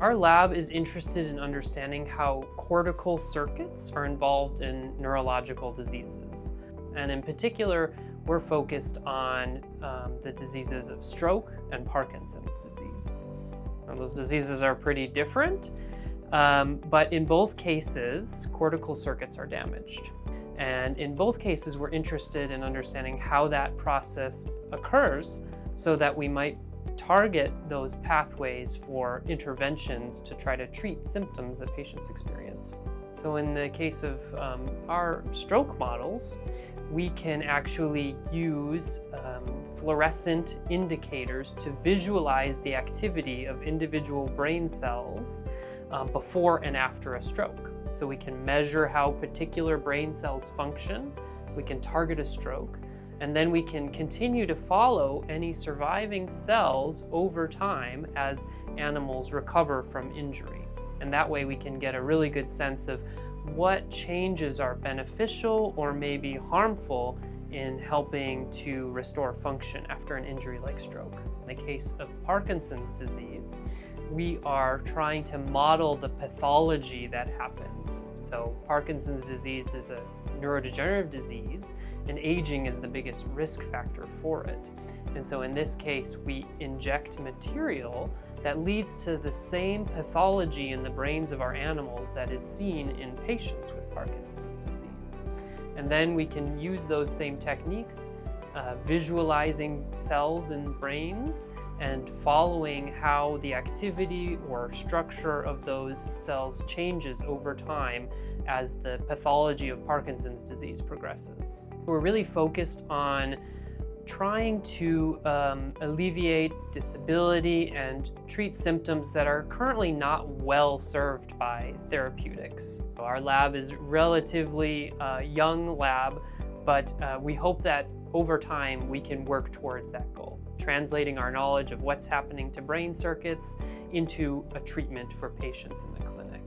Our lab is interested in understanding how cortical circuits are involved in neurological diseases. And in particular, we're focused on the diseases of stroke and Parkinson's disease. Now, those diseases are pretty different, but in both cases, cortical circuits are damaged. And in both cases, we're interested in understanding how that process occurs so that we might target those pathways for interventions to try to treat symptoms that patients experience. So in the case of our stroke models, we can actually use fluorescent indicators to visualize the activity of individual brain cells before and after a stroke. So we can measure how particular brain cells function, we can target a stroke, and then we can continue to follow any surviving cells over time as animals recover from injury. And that way we can get a really good sense of what changes are beneficial or maybe harmful in helping to restore function after an injury like stroke. In the case of Parkinson's disease, we are trying to model the pathology that happens. So Parkinson's disease is a neurodegenerative disease, and aging is the biggest risk factor for it. And so in this case, we inject material that leads to the same pathology in the brains of our animals that is seen in patients with Parkinson's disease. And then we can use those same techniques, visualizing cells in brains and following how the activity or structure of those cells changes over time as the pathology of Parkinson's disease progresses. We're really focused on trying to alleviate disability and treat symptoms that are currently not well served by therapeutics. Our lab is relatively young lab, but we hope that over time we can work towards that goal, translating our knowledge of what's happening to brain circuits into a treatment for patients in the clinic.